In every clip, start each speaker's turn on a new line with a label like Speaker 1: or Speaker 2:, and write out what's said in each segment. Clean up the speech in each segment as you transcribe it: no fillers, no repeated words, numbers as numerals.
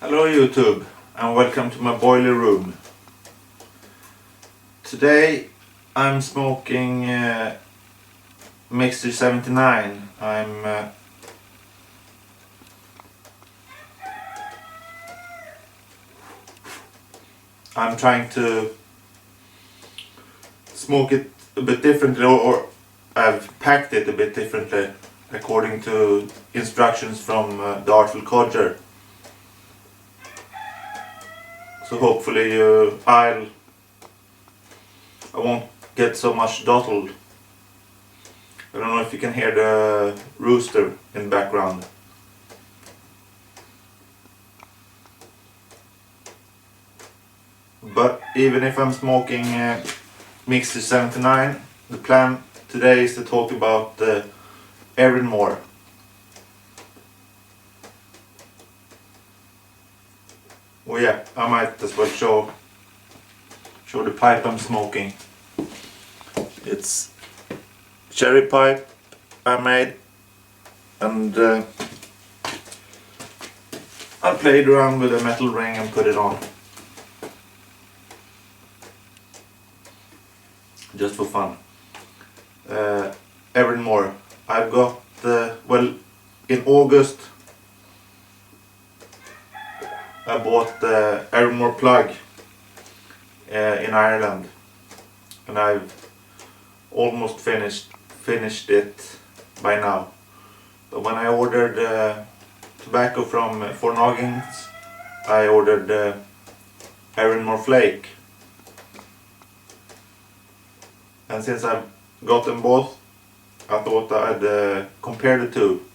Speaker 1: Hello YouTube and welcome to my boiler room. Today I'm smoking Mixer 79. I'm trying to smoke it a bit differently, or I've packed it a bit differently according to instructions from the Artful Codger. So hopefully I won't get so much dottled. I don't know if you can hear the rooster in the background. But even if I'm smoking Mixer 79, the plan today is to talk about the Erinmore. Oh yeah, I might as well show the pipe I'm smoking. It's cherry pipe I made, and I played around with a metal ring and put it on. Just for fun. Erinmore. I've got, well, in August I bought the Erinmore plug in Ireland, and I've almost finished it by now. But when I ordered tobacco from Four Noggins, I ordered Erinmore Flake. And since I've got them both, I thought I'd compare the two.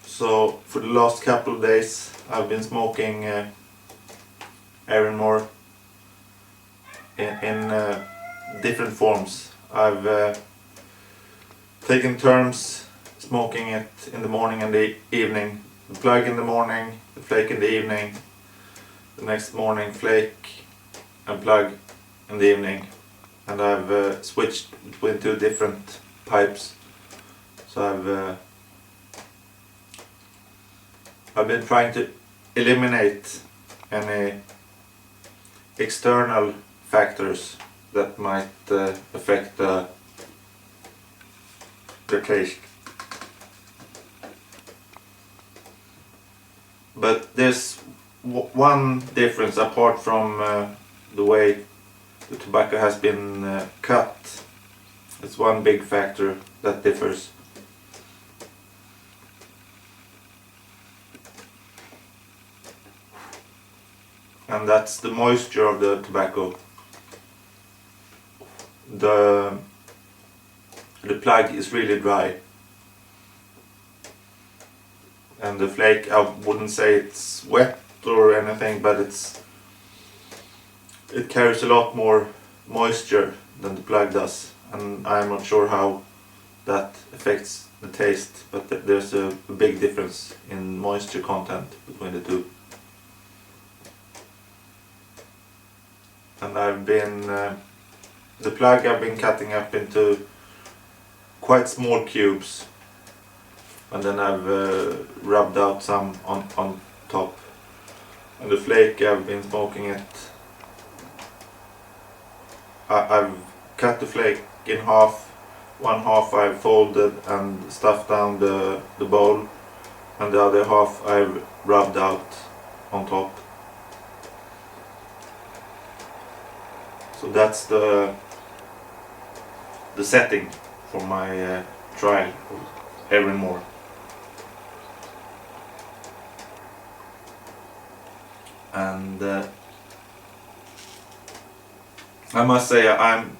Speaker 1: So for the last couple of days I've been smoking Erinmore in different forms. I've taken turns smoking it in the morning and the evening. The plug in the morning, the flake in the evening, the next morning flake and plug in the evening. And I've switched between two different pipes. So I've been trying to eliminate any external factors that might affect the taste. But there's one difference apart from the way the tobacco has been cut. It's one big factor that differs. And that's the moisture of the tobacco. The plug is really dry, and the flake, I wouldn't say it's wet or anything, but it carries a lot more moisture than the plug does, and I'm not sure how that affects the taste, but there's a big difference in moisture content between the two. And I've been the plug I've been cutting up into quite small cubes, and then I've rubbed out some on top. And the flake, I've been smoking it. I've cut the flake in half. One half I've folded and stuffed down the bowl, and the other half I've rubbed out on top. So that's the setting for my trial of Erinmore. And I must say I'm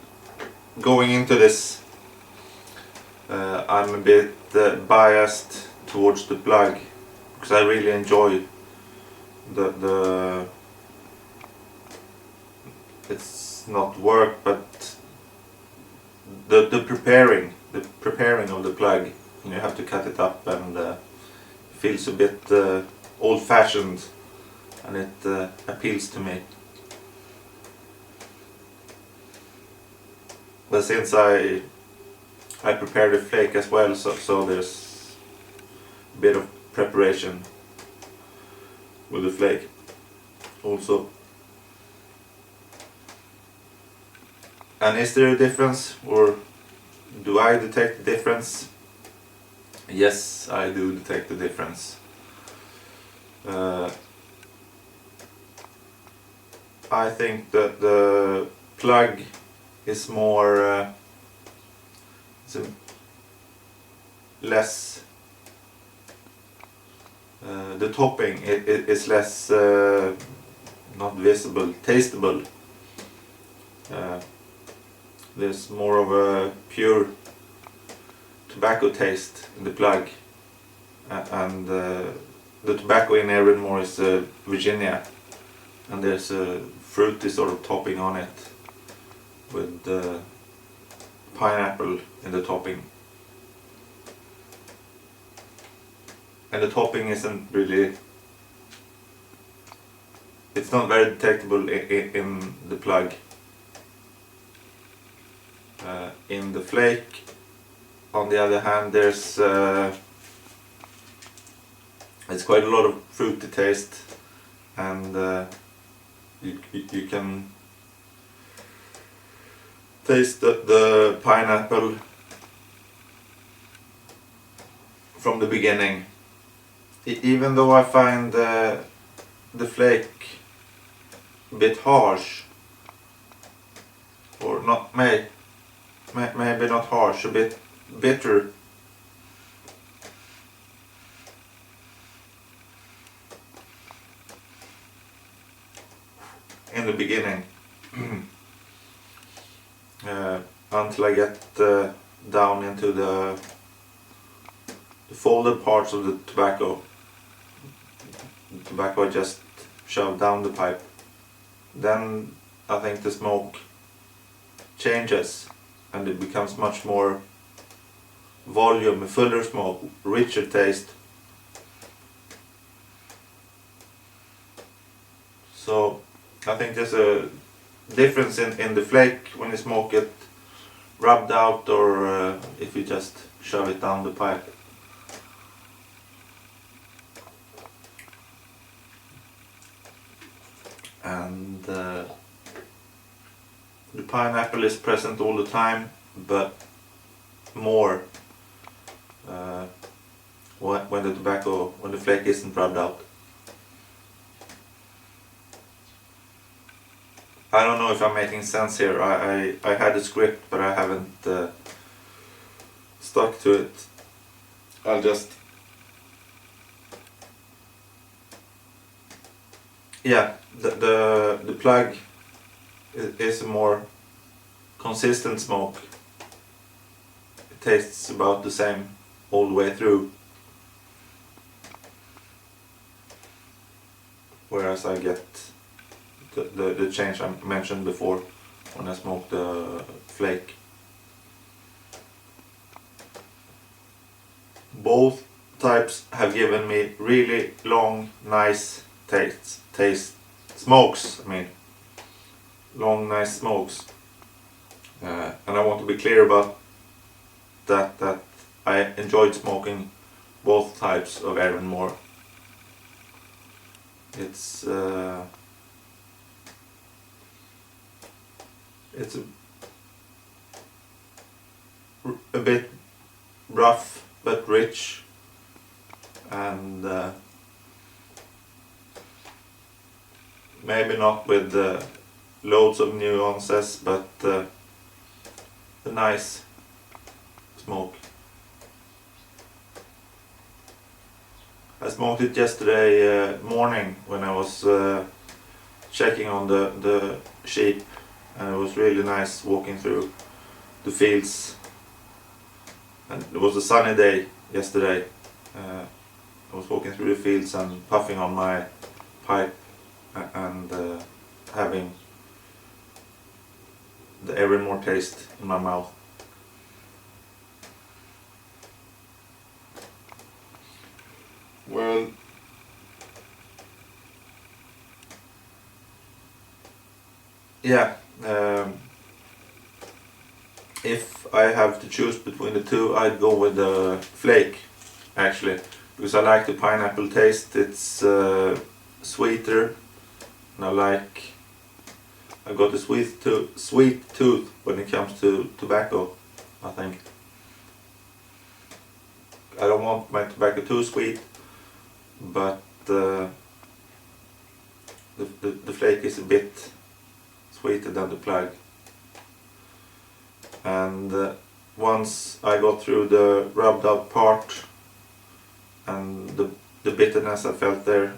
Speaker 1: going into this, I'm a bit biased towards the plug, because I really enjoy the it's not work, but the preparing of the plug. You have to cut it up, and it feels a bit old-fashioned, and it appeals to me. But since I prepare the flake as well, so there's a bit of preparation with the flake also. And is there a difference, or do I detect the difference? Yes, I do detect the difference. I think that the plug is more less, the topping is less not visible, tasteable. There's more of a pure tobacco taste in the plug, and the tobacco in Erinmore is Virginia, and there's a fruity sort of topping on it with pineapple in the topping. And the topping isn't really, it's not very detectable in the plug. In the flake, on the other hand, there's it's quite a lot of fruity taste, and you can taste the pineapple from the beginning. Even though I find the flake a bit harsh, or not, maybe not harsh, a bit bitter. In the beginning, until I get down into the folded parts of the tobacco. The tobacco I just shoved down the pipe. Then I think the smoke changes and it becomes much more volume, a fuller smoke, richer taste. So I think there's a difference in the flake when you smoke it rubbed out, or if you just shove it down the pipe. And the pineapple is present all the time, but more when the flake isn't rubbed out. I don't know if I'm making sense here. I had a script, but I haven't stuck to it. I'll just... Yeah, the plug is a more consistent smoke. It tastes about the same all the way through. Whereas I get the change I mentioned before when I smoked the flake. Both types have given me really long, nice smokes. I mean, long, nice smokes. And I want to be clear about that I enjoyed smoking both types of Erinmore. It's a bit rough but rich, and maybe not with loads of nuances, but a nice smoke. I smoked it yesterday morning when I was checking on the sheep, and it was really nice walking through the fields. And it was a sunny day yesterday. I was walking through the fields and puffing on my pipe and having the Erinmore taste in my mouth. Well, yeah, if I have to choose between the two, I'd go with the flake, actually, because I like the pineapple taste. It's sweeter, and I got a sweet tooth when it comes to tobacco, I think. I don't want my tobacco too sweet, but the flake is a bit sweeter than the plug. And once I got through the rubbed out part and the bitterness I felt there,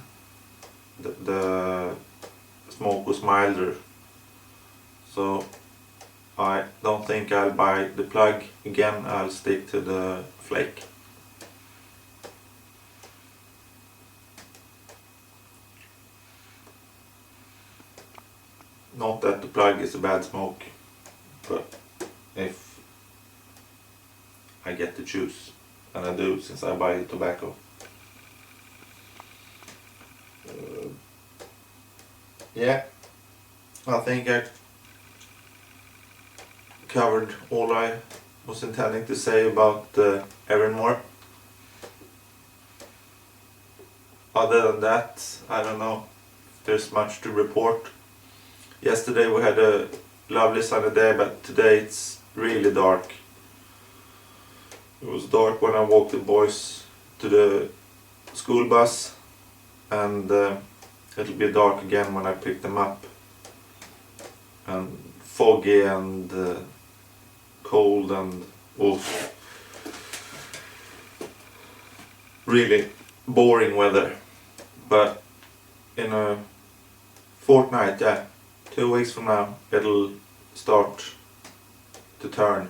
Speaker 1: the smoke was milder. So I don't think I'll buy the plug again. I'll stick to the flake. Not that the plug is a bad smoke, but if I get to choose, and I do since I buy tobacco. Yeah, I think I covered all I was intending to say about Erinmore. Other than that, I don't know if there's much to report. Yesterday we had a lovely sunny day, but today it's really dark. It was dark when I walked the boys to the school bus, and it'll be dark again when I pick them up. And foggy and cold and really boring weather. But in a fortnight, 2 weeks from now, it'll start to turn.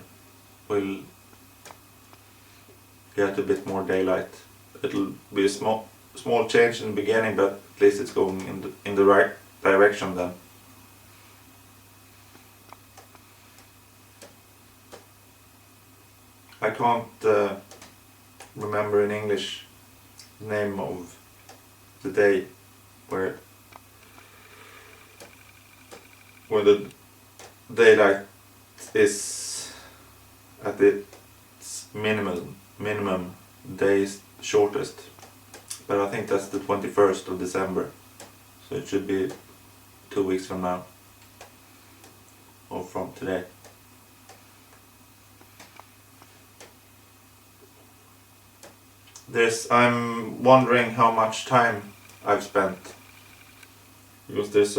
Speaker 1: We'll get a bit more daylight. It'll be a small change in the beginning, but at least it's going in the right direction then. I can't remember in English the name of the day where the daylight is at its minimum days shortest, but I think that's the 21st of December, so it should be 2 weeks from now, or from today. I'm wondering how much time I've spent, because there's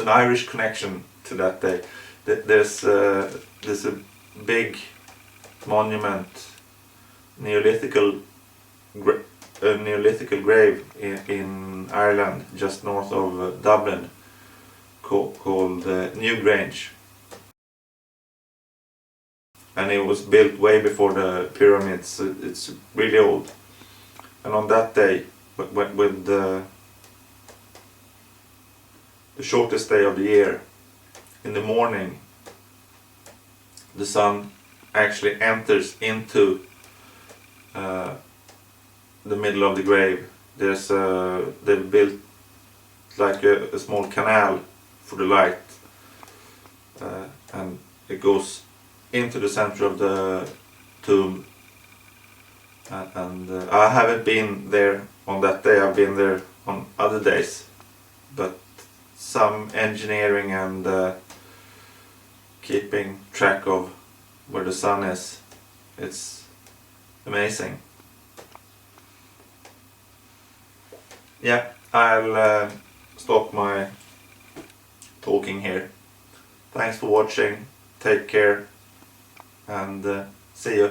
Speaker 1: an Irish connection to that day. There's a big monument, Neolithical grave in Ireland, just north of Dublin, called Newgrange. And it was built way before the pyramids. It's really old. And on that day, with the shortest day of the year, in the morning, the sun actually enters into the middle of the grave. They've built like a small canal for the light, and it goes into the center of the tomb. And I haven't been there on that day. I've been there on other days, but some engineering and keeping track of where the sun is, it's amazing. Yeah, I'll stop my talking here. Thanks for watching, take care, and see you.